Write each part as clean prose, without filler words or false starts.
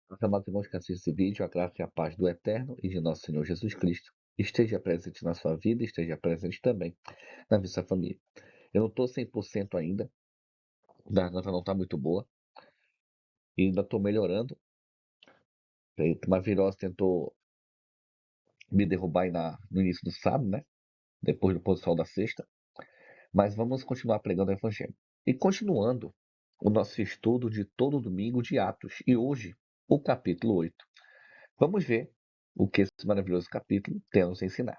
Meus amados irmãos que assistem esse vídeo, a graça e a paz do Eterno e de nosso Senhor Jesus Cristo esteja presente na sua vida, esteja presente também na vida da sua família. Eu não estou 100% ainda, a garganta não está muito boa, e ainda estou melhorando. Uma virose tentou me derrubar aí no início do sábado, né? Depois do pôr do sol da sexta, mas vamos continuar pregando o Evangelho. E continuando o nosso estudo de todo domingo de Atos, e hoje o capítulo 8. Vamos ver o que esse maravilhoso capítulo tem a nos ensinar.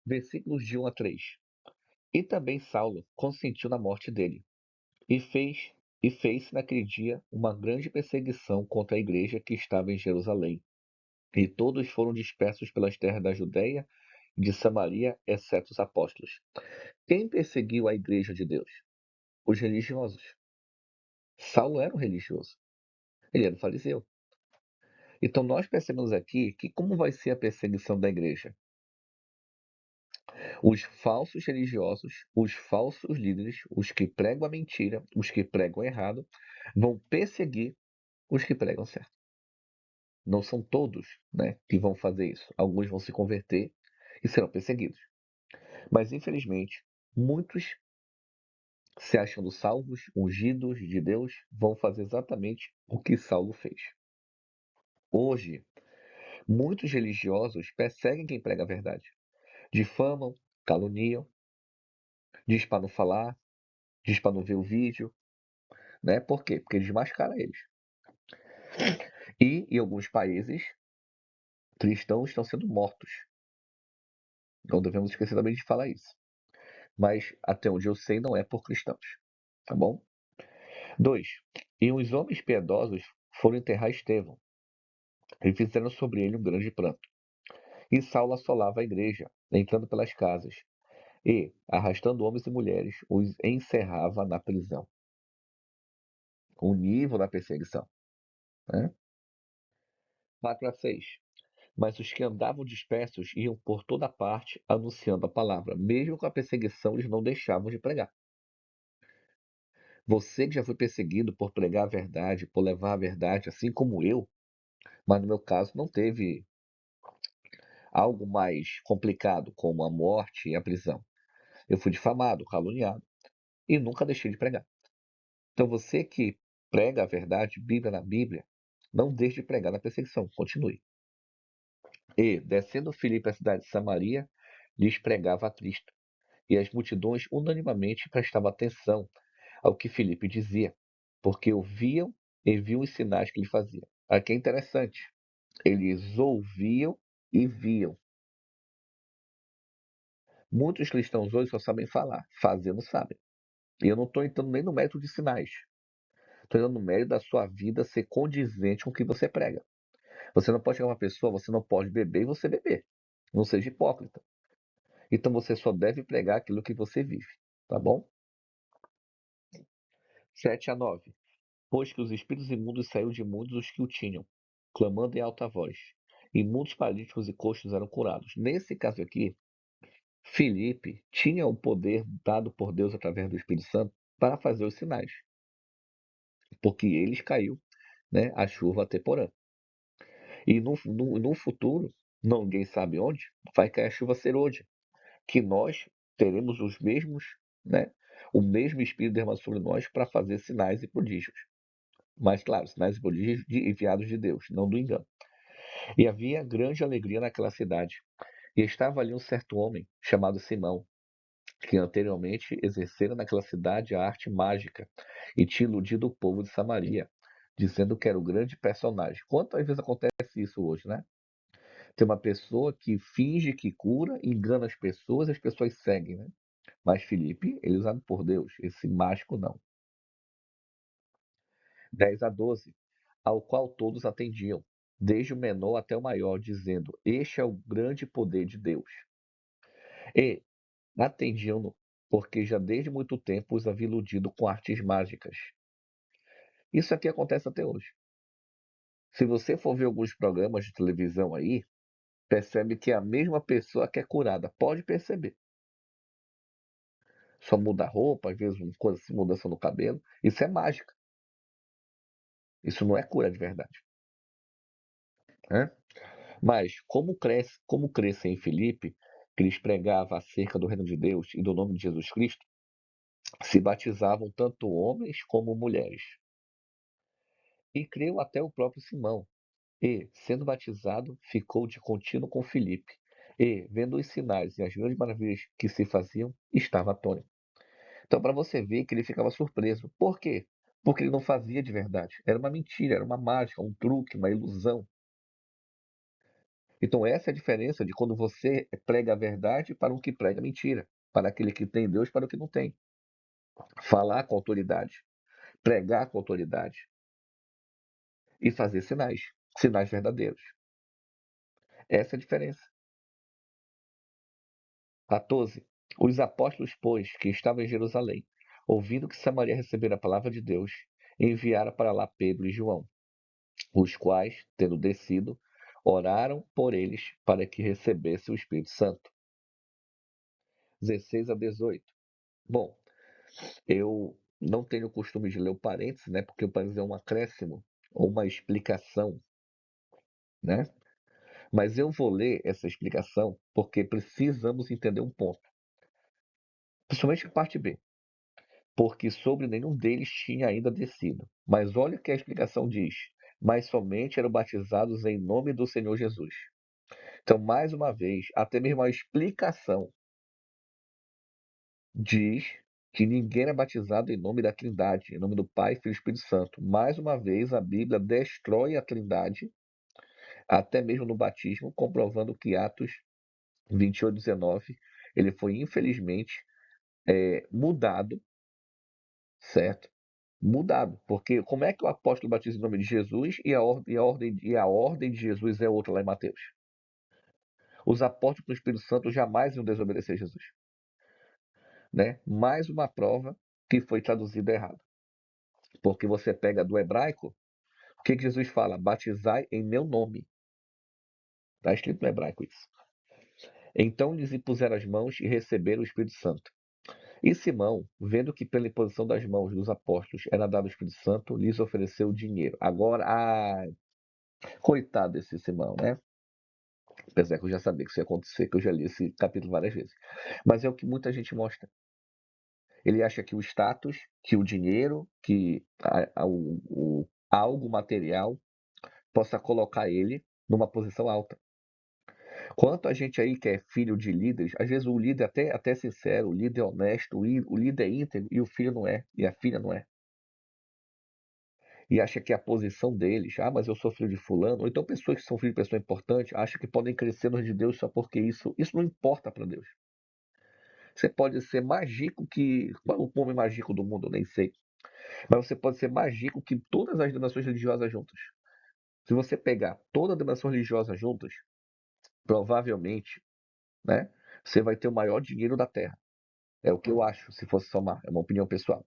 Versículos de 1 a 3. E também Saulo consentiu na morte dele, e fez naquele dia uma grande perseguição contra a igreja que estava em Jerusalém. E todos foram dispersos pelas terras da Judéia e de Samaria, exceto os apóstolos. Quem perseguiu a igreja de Deus? Os religiosos. Saulo era um religioso. Ele era um fariseu. Então nós percebemos aqui que como vai ser a perseguição da igreja? Os falsos religiosos, os falsos líderes, os que pregam a mentira, os que pregam errado, vão perseguir os que pregam certo. Não são todos, né, que vão fazer isso. Alguns vão se converter e serão perseguidos. Mas, infelizmente, muitos, se achando salvos, ungidos de Deus, vão fazer exatamente o que Saulo fez. Hoje, muitos religiosos perseguem quem prega a verdade. Difamam, caluniam, diz para não falar, diz para não ver o vídeo, né? Por quê? Porque desmascara eles. E em alguns países, cristãos estão sendo mortos. Não devemos esquecer também de falar isso. Mas até onde eu sei, não é por cristãos. Tá bom? 2. E os homens piedosos foram enterrar Estevão e fizeram sobre ele um grande pranto. E Saulo assolava a igreja, entrando pelas casas, e, arrastando homens e mulheres, os encerrava na prisão. O nível da perseguição. Né? 4 a 6. Mas os que andavam dispersos iam por toda parte anunciando a palavra. Mesmo com a perseguição, eles não deixavam de pregar. Você que já foi perseguido por pregar a verdade, por levar a verdade, assim como eu, mas no meu caso não teve algo mais complicado, como a morte e a prisão. Eu fui difamado, caluniado e nunca deixei de pregar. Então você que prega a verdade, Bíblia na Bíblia, não deixe de pregar na perseguição, continue. E, descendo Filipe à cidade de Samaria, lhes pregava a Cristo. E as multidões unanimamente prestavam atenção ao que Filipe dizia, porque ouviam e viam os sinais que ele fazia. Aqui é interessante. Eles ouviam e viam. Muitos cristãos hoje só sabem falar, fazer não sabem. E eu não estou entrando nem no mérito de sinais. Estou entrando no mérito da sua vida ser condizente com o que você prega. Você não pode chegar uma pessoa, você não pode beber e você beber. Não seja hipócrita. Então você só deve pregar aquilo que você vive. Tá bom? 7 a 9. Pois que os espíritos imundos saíram de muitos os que o tinham, clamando em alta voz. E muitos paralíticos e coxos eram curados. Nesse caso aqui, Filipe tinha o poder dado por Deus através do Espírito Santo para fazer os sinais, porque eles caiu, né, a chuva temporã. E no futuro, ninguém sabe onde, vai cair a chuva serôdia, que nós teremos os mesmos, né, o mesmo Espírito derramado sobre nós para fazer sinais e prodígios. Mas, claro, sinais e prodígios enviados de Deus, não do engano. E havia grande alegria naquela cidade. E estava ali um certo homem, chamado Simão, que anteriormente exercera naquela cidade a arte mágica e tinha iludido o povo de Samaria, dizendo que era o grande personagem. Quantas vezes acontece isso hoje, né? Tem uma pessoa que finge que cura, engana as pessoas seguem, né? Mas Filipe, ele é usado por Deus, esse mágico não. 10 a 12. Ao qual todos atendiam, desde o menor até o maior, dizendo: Este é o grande poder de Deus. E atendiam-no, porque já desde muito tempo os havia iludido com artes mágicas. Isso aqui acontece até hoje. Se você for ver alguns programas de televisão aí, percebe que é a mesma pessoa que é curada. Pode perceber. Só muda a roupa, às vezes uma coisa assim, mudança no cabelo. Isso é mágica. Isso não é cura de verdade, né? Mas como cresce em Filipe, que lhes pregava acerca do reino de Deus e do nome de Jesus Cristo, se batizavam tanto homens como mulheres. E creu até o próprio Simão. E, sendo batizado, ficou de contínuo com Filipe. E, vendo os sinais e as grandes maravilhas que se faziam, estava atônito. Então, para você ver que ele ficava surpreso. Por quê? Porque ele não fazia de verdade. Era uma mentira, era uma mágica, um truque, uma ilusão. Então, essa é a diferença de quando você prega a verdade para o que prega a mentira. Para aquele que tem Deus, para o que não tem. Falar com autoridade, pregar com autoridade e fazer sinais, sinais verdadeiros. Essa é a diferença. 14. Os apóstolos, pois, que estavam em Jerusalém, ouvindo que Samaria recebera a palavra de Deus, enviaram para lá Pedro e João, os quais, tendo descido, oraram por eles para que recebessem o Espírito Santo. 16 a 18. Bom, eu não tenho o costume de ler o parênteses, né? Porque o parênteses é um acréscimo ou uma explicação, né? Mas eu vou ler essa explicação porque precisamos entender um ponto, principalmente a parte B, porque sobre nenhum deles tinha ainda descido. Mas olha o que a explicação diz: mas somente eram batizados em nome do Senhor Jesus. Então, mais uma vez, até mesmo a explicação diz que ninguém é batizado em nome da Trindade, em nome do Pai, Filho e Espírito Santo. Mais uma vez, a Bíblia destrói a Trindade, até mesmo no batismo, comprovando que Atos 28:19 ele foi infelizmente mudado, certo? Mudado, porque como é que o apóstolo batiza em nome de Jesus e a ordem de Jesus é outra lá em Mateus? Os apóstolos do Espírito Santo jamais iam desobedecer Jesus, né? Mais uma prova que foi traduzida errado. Porque você pega do hebraico, o que Jesus fala? Batizai em meu nome. Está escrito no hebraico isso. Então lhes impuseram as mãos e receberam o Espírito Santo. E Simão, vendo que pela imposição das mãos dos apóstolos era dado o Espírito Santo, lhes ofereceu dinheiro. Agora, coitado desse Simão, né? Apesar que eu já sabia que isso ia acontecer, que eu já li esse capítulo várias vezes. Mas é o que muita gente mostra. Ele acha que o status, que o dinheiro, que algo material possa colocar ele numa posição alta. Quanto a gente aí que é filho de líderes, às vezes o líder até é sincero, o líder é honesto, o líder é íntegro e o filho não é, e a filha não é. E acha que a posição deles, mas eu sou filho de fulano, ou então pessoas que são filhos de pessoa importante, acham que podem crescer no reino de Deus só porque isso não importa para Deus. Você pode ser mais rico que. Qual é o homem mais rico do mundo? Eu nem sei. Mas você pode ser mais rico que todas as denominações religiosas juntas. Se você pegar toda a denominação religiosa juntas, provavelmente, né, você vai ter o maior dinheiro da Terra. É o que eu acho, se fosse somar. É uma opinião pessoal.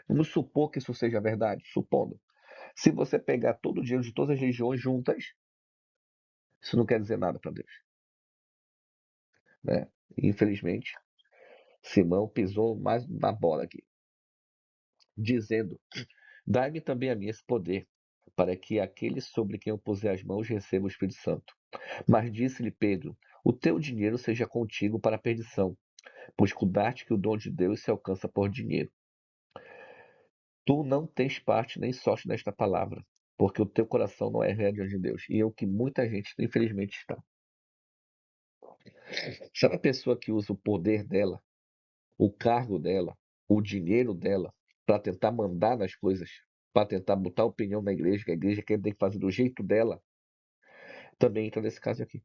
Vamos supor que isso seja verdade, supondo. Se você pegar todo o dinheiro de todas as religiões juntas, isso não quer dizer nada para Deus, né? Infelizmente, Simão pisou mais na bola aqui, dizendo: dai-me também a mim esse poder, para que aquele sobre quem eu puser as mãos receba o Espírito Santo. Mas disse-lhe Pedro: o teu dinheiro seja contigo para a perdição, pois cuidaste que o dom de Deus se alcança por dinheiro. Tu não tens parte nem sorte nesta palavra, porque o teu coração não é real diante de Deus. E é o que muita gente, infelizmente, está. Sabe a pessoa que usa o poder dela, o cargo dela, o dinheiro dela, para tentar mandar nas coisas, para tentar botar opinião na igreja, que a igreja quer tem que fazer do jeito dela, também entra nesse caso aqui.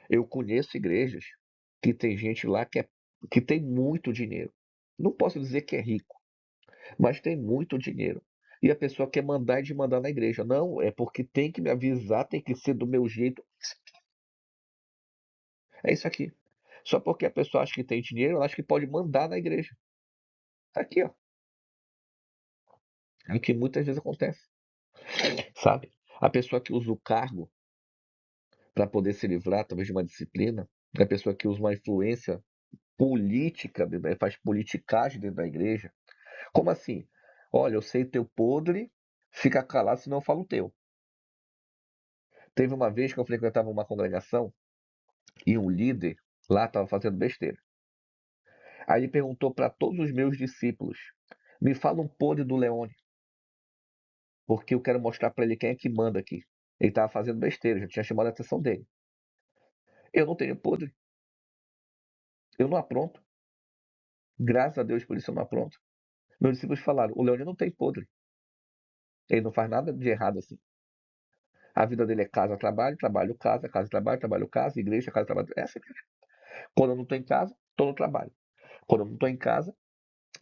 Eu conheço igrejas que tem gente lá que tem muito dinheiro. Não posso dizer que é rico, mas tem muito dinheiro. E a pessoa quer mandar e desmandar na igreja. Não, é porque tem que me avisar, tem que ser do meu jeito. É isso aqui. Só porque a pessoa acha que tem dinheiro, ela acha que pode mandar na igreja. Tá aqui, ó. É o que muitas vezes acontece, sabe? A pessoa que usa o cargo para poder se livrar, talvez, de uma disciplina, é a pessoa que usa uma influência política, faz politicagem dentro da igreja. Como assim? Olha, eu sei teu podre, Fica calado, senão eu falo o teu. Teve uma vez que eu frequentava uma congregação e um líder lá estava fazendo besteira. Aí ele perguntou para todos os meus discípulos: me fala um podre do Leone, porque eu quero mostrar para ele quem é que manda aqui. Ele estava fazendo besteira, já tinha chamado a atenção dele. Eu não tenho podre, eu não apronto. Graças a Deus por isso eu não apronto. Meus discípulos falaram: o Leone não tem podre, ele não faz nada de errado assim. A vida dele é casa, trabalho, trabalho, casa, trabalho, casa, igreja, casa, trabalho. Essa é a vida. Quando eu não estou em casa, estou no trabalho. Quando eu não estou em casa,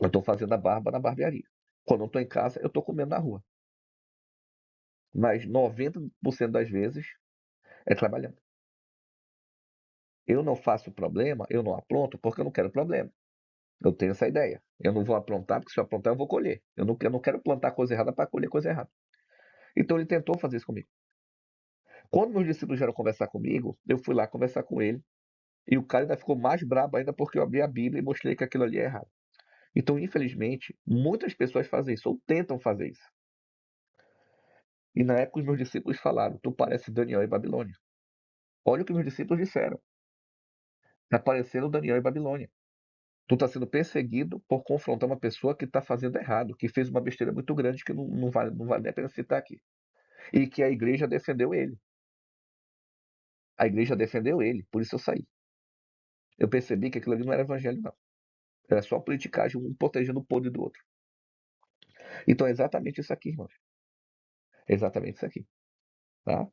eu estou fazendo a barba na barbearia. Quando eu estou em casa, eu estou comendo na rua. Mas 90% das vezes é trabalhando. Eu não faço problema, eu não apronto porque eu não quero problema. Eu tenho essa ideia. Eu não vou aprontar porque se eu aprontar eu vou colher. Eu não quero plantar coisa errada para colher coisa errada. Então ele tentou fazer isso comigo. Quando meus discípulos vieram conversar comigo, eu fui lá conversar com ele. E o cara ainda ficou mais brabo ainda porque eu abri a Bíblia e mostrei que aquilo ali é errado. Então, infelizmente, muitas pessoas fazem isso, ou tentam fazer isso. E na época os meus discípulos falaram: tu parece Daniel e Babilônia. Olha o que meus discípulos disseram. Está parecendo Daniel e Babilônia. Tu está sendo perseguido por confrontar uma pessoa que está fazendo errado, que fez uma besteira muito grande que não vale nem a pena citar aqui. E que a igreja defendeu ele. A igreja defendeu ele, por isso eu saí. Eu percebi que aquilo ali não era evangelho, não. Era só politicagem, um protegendo o podre do outro. Então é exatamente isso aqui, irmãos. É exatamente isso aqui. Tá?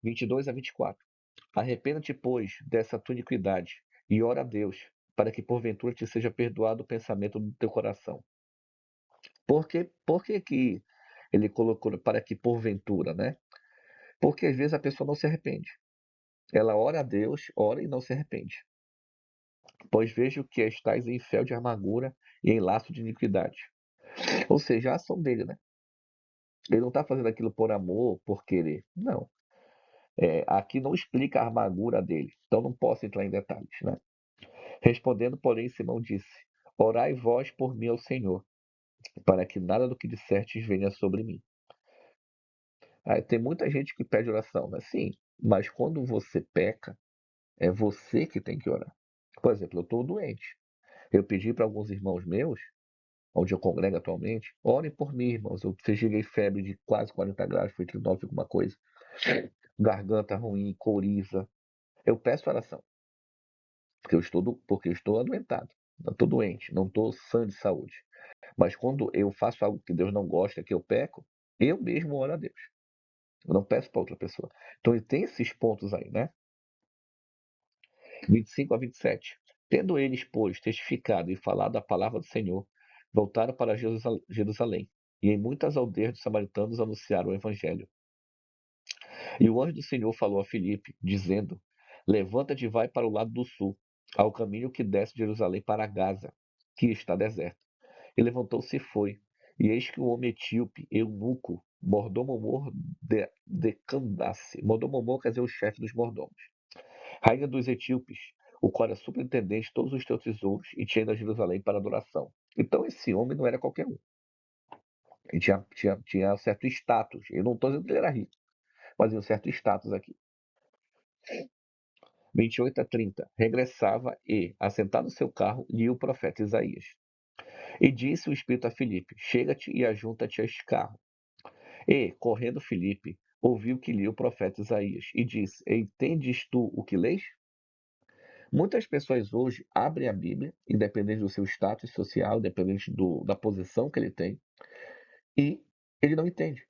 22 a 24. Arrependa-te, pois, dessa tua iniquidade, e ora a Deus, para que porventura te seja perdoado o pensamento do teu coração. Por que ele colocou para que porventura, né? Porque às vezes a pessoa não se arrepende. Ela ora a Deus, ora e não se arrepende. Pois vejo que estás em fel de amargura e em laço de iniquidade. Ou seja, a ação dele, né? Ele não está fazendo aquilo por amor, por querer. Não. Aqui não explica a amargura dele, então não posso entrar em detalhes, né? Respondendo, porém, Simão disse: orai vós por mim ao Senhor, para que nada do que dissertes venha sobre mim. Aí, tem muita gente que pede oração, né? Sim, mas quando você peca, é você que tem que orar. Por exemplo, eu estou doente. Eu pedi para alguns irmãos meus, onde eu congrego atualmente, orem por mim, irmãos. Eu cheguei febre de quase 40 graus, foi 39 alguma coisa. Garganta ruim, coriza. Eu peço oração, porque eu estou adoentado. Não estou doente, não estou sã de saúde. Mas quando eu faço algo que Deus não gosta, que eu peco, eu mesmo oro a Deus. Eu não peço para outra pessoa. Então ele tem esses pontos aí, né? 25 a 27. Tendo eles, pois, testificado e falado a palavra do Senhor, voltaram para Jerusalém. E em muitas aldeias dos samaritanos anunciaram o evangelho. E o anjo do Senhor falou a Filipe, dizendo: levanta-te e vai para o lado do sul, ao caminho que desce de Jerusalém para Gaza, que está deserto. E levantou-se e foi. E eis que o homem etíope, eunuco, mordomo de Candace. Mordomo quer dizer o chefe dos mordomos. Rainha dos etíopes, o qual era superintendente de todos os teus tesouros e tinha ido a Jerusalém para adoração. Então esse homem não era qualquer um. Ele tinha certo status. Eu não estou dizendo que ele era rico, mas tinha um certo status aqui. 28 a 30. Regressava e, assentado no seu carro, lia o profeta Isaías. E disse o Espírito a Filipe: chega-te e ajunta-te a este carro. E, correndo Filipe, ouviu que lia o profeta Isaías e disse: entendes tu o que lês? Muitas pessoas hoje abrem a Bíblia, independente do seu status social, independente da posição que ele tem, e ele não entende.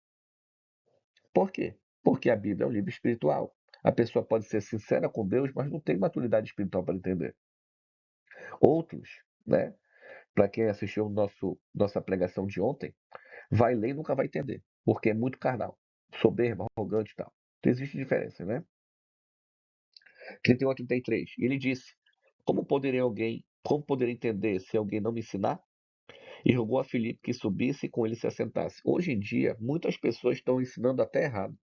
Por quê? Porque a Bíblia é um livro espiritual. A pessoa pode ser sincera com Deus, mas não tem maturidade espiritual para entender. Outros, né? Para quem assistiu nossa pregação de ontem, vai ler e nunca vai entender, porque é muito carnal, soberbo, arrogante e tal. Então existe diferença, né? 31 a 33. E ele disse: como poderia entender se alguém não me ensinar? E rogou a Filipe que subisse e com ele se assentasse. Hoje em dia, muitas pessoas estão ensinando até errado.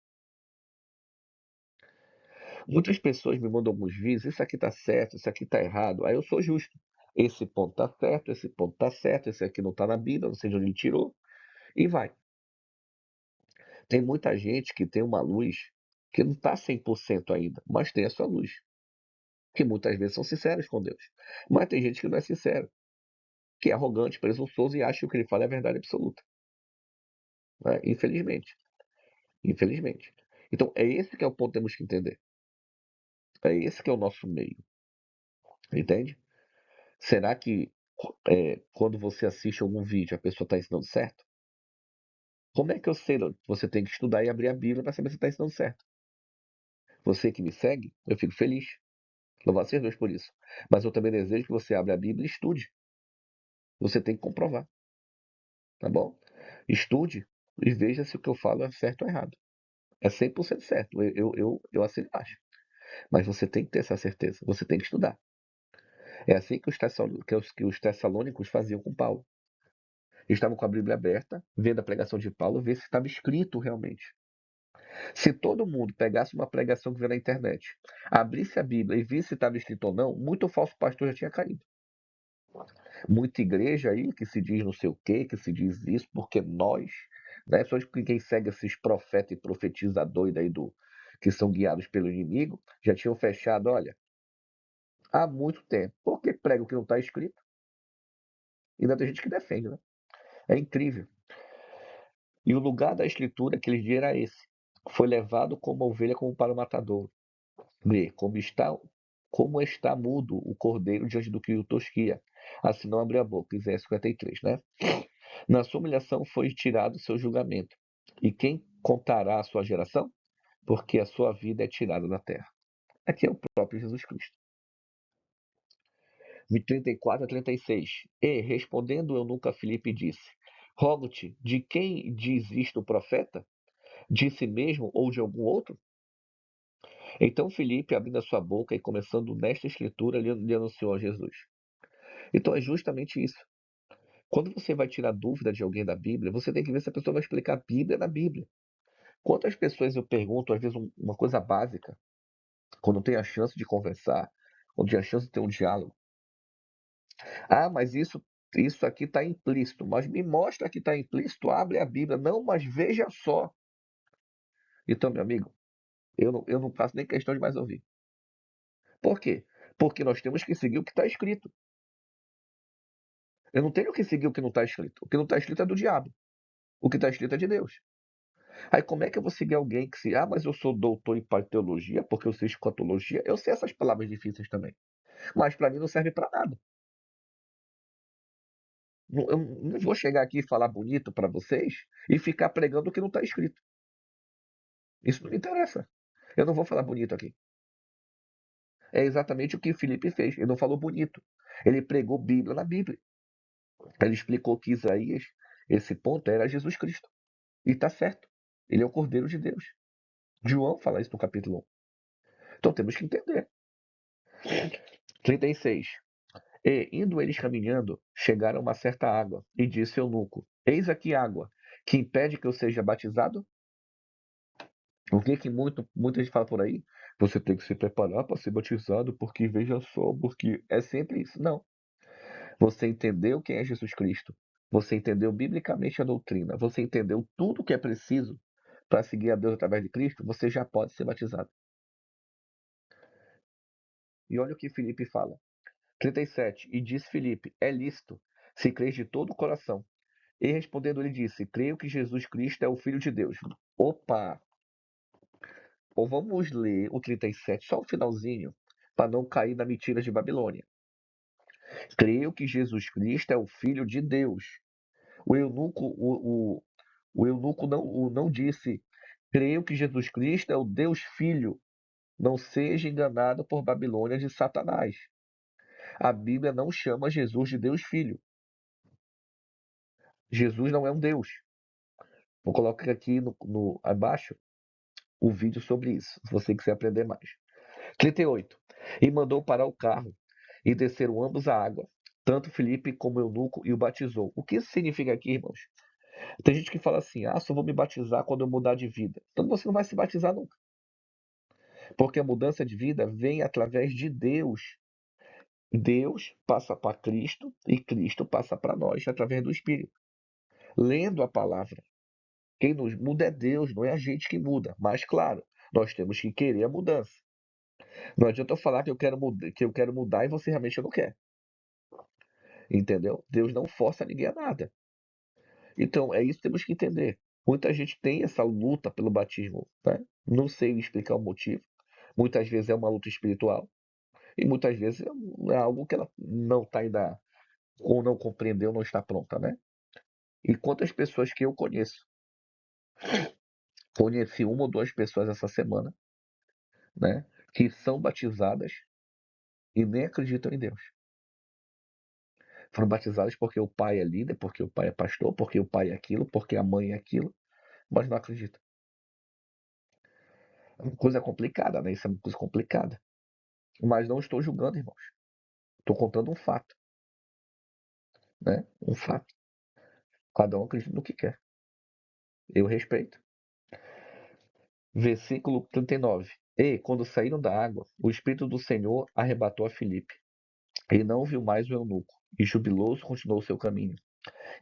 Muitas pessoas me mandam alguns vídeos, isso aqui está certo, isso aqui está errado. Aí eu sou justo. Esse ponto está certo, esse ponto está certo, esse aqui não está na Bíblia, não sei de onde ele tirou, e vai. Tem muita gente que tem uma luz que não está 100% ainda, mas tem a sua luz. Que muitas vezes são sinceros com Deus. Mas tem gente que não é sincero, que é arrogante, presunçoso e acha que o que ele fala é a verdade absoluta. Né? Infelizmente. Infelizmente. Então, é esse que é o ponto que temos que entender. É esse que é o nosso meio. Entende? Será que quando você assiste algum vídeo a pessoa está ensinando certo? Como é que eu sei? Você tem que estudar e abrir a Bíblia para saber se está ensinando certo. Você que me segue, eu fico feliz. Louvado seja Deus por isso. Mas eu também desejo que você abra a Bíblia e estude. Você tem que comprovar, tá bom? Estude e veja se o que eu falo é certo ou errado. É 100% certo, eu assim acho. Mas você tem que ter essa certeza, você tem que estudar. É assim que os tessalônicos faziam com Paulo. Eles estavam com a Bíblia aberta, vendo a pregação de Paulo, ver se estava escrito realmente. Se todo mundo pegasse uma pregação que veio na internet, abrisse a Bíblia e visse se estava escrito ou não, muito falso pastor já tinha caído. Muita igreja aí que se diz não sei o quê, que se diz isso, porque nós, né, só de quem segue esses profetas e profetizadores aí que são guiados pelo inimigo, já tinham fechado, olha, há muito tempo. Por que prega o que não está escrito? E ainda tem gente que defende, né? É incrível. E o lugar da escritura aquele dia era esse. Foi levado como ovelha como para o matador. Vê, como está mudo o cordeiro diante do que o tosquia. Assim não abriu a boca. Isaías 53, né? Na sua humilhação foi tirado o seu julgamento. E quem contará a sua geração? Porque a sua vida é tirada da terra. Aqui é o próprio Jesus Cristo. De 34 a 36. E, respondendo eunuco a Filipe, disse: Rogo-te, de quem diz isto o profeta? De si mesmo ou de algum outro? Então Filipe, abrindo a sua boca e começando nesta escritura, lhe anunciou a Jesus. Então é justamente isso. Quando você vai tirar dúvida de alguém da Bíblia, você tem que ver se a pessoa vai explicar a Bíblia na Bíblia. Quantas pessoas eu pergunto, às vezes, uma coisa básica, quando tem a chance de conversar, quando tem a chance de ter um diálogo. Ah, mas isso aqui está implícito. Mas me mostra que está implícito, abre a Bíblia. Não, mas veja só. Então, meu amigo, eu não faço nem questão de mais ouvir. Por quê? Porque nós temos que seguir o que está escrito. Eu não tenho que seguir o que não está escrito. O que não está escrito é do diabo. O que está escrito é de Deus. Aí como é que eu vou seguir alguém que se... Ah, mas eu sou doutor em paleontologia, porque eu sei escatologia. Eu sei essas palavras difíceis também. Mas para mim não serve para nada. Eu não vou chegar aqui e falar bonito para vocês e ficar pregando o que não está escrito. Isso não me interessa. Eu não vou falar bonito aqui. É exatamente o que Felipe fez. Ele não falou bonito. Ele pregou Bíblia na Bíblia. Ele explicou que Isaías, esse ponto, era Jesus Cristo. E está certo. Ele é o Cordeiro de Deus. João fala isso no capítulo 1. Então temos que entender. 36. E, indo eles caminhando, chegaram a uma certa água, e disse eunuco: Eis aqui água, que impede que eu seja batizado? O que que muita gente fala por aí? Você tem que se preparar para ser batizado, porque veja só, porque é sempre isso. Não. Você entendeu quem é Jesus Cristo. Você entendeu biblicamente a doutrina. Você entendeu tudo o que é preciso para seguir a Deus através de Cristo. Você já pode ser batizado. E olha o que Filipe fala. 37. E disse Filipe: É lícito, se crês de todo o coração. E respondendo, ele disse: Creio que Jesus Cristo é o Filho de Deus. Opa! Ou vamos ler o 37, só o finalzinho, para não cair na mentira de Babilônia. Creio que Jesus Cristo é o Filho de Deus. O eunuco, o eunuco não disse: Creio que Jesus Cristo é o Deus Filho. Não seja enganado por Babilônia de Satanás. A Bíblia não chama Jesus de Deus Filho. Jesus não é um Deus. Vou colocar aqui abaixo o vídeo sobre isso, se você quiser aprender mais. 38. E mandou parar o carro, e desceram ambos à água, tanto Felipe como Eunuco, e o batizou. O que isso significa aqui, irmãos? Tem gente que fala assim: só vou me batizar quando eu mudar de vida. Então você não vai se batizar nunca. Porque a mudança de vida vem através de Deus. Deus passa para Cristo e Cristo passa para nós através do Espírito. Lendo a palavra. Quem nos muda é Deus, não é a gente que muda. Mas, claro, nós temos que querer a mudança. Não adianta eu falar que eu quero mudar e você realmente não quer. Entendeu? Deus não força ninguém a nada. Então, é isso que temos que entender. Muita gente tem essa luta pelo batismo, né? Não sei explicar o motivo. Muitas vezes é uma luta espiritual e muitas vezes é algo que ela não está ainda, ou não compreendeu, não está pronta, né? E quantas pessoas que eu conheci uma ou duas pessoas essa semana, né? Que são batizadas e nem acreditam em Deus. Foram batizadas porque o pai é líder, porque o pai é pastor, porque o pai é aquilo, porque a mãe é aquilo, mas não acreditam. É uma coisa complicada, né? Isso é uma coisa complicada. Mas não estou julgando, irmãos. Estou contando um fato, né? Um fato. Cada um acredita no que quer. Eu respeito. Versículo 39. E, quando saíram da água, o Espírito do Senhor arrebatou a Filipe. Ele não viu mais o eunuco, e jubiloso continuou o seu caminho.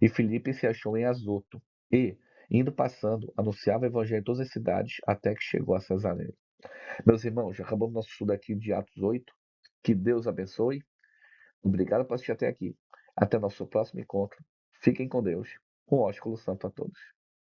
E Filipe se achou em Azoto, e, indo passando, anunciava o evangelho em todas as cidades, até que chegou a Cesareia. Meus irmãos, já acabamos nosso estudo aqui de Atos 8. Que Deus abençoe. Obrigado por assistir até aqui. Até nosso próximo encontro. Fiquem com Deus. Um ósculo santo a todos.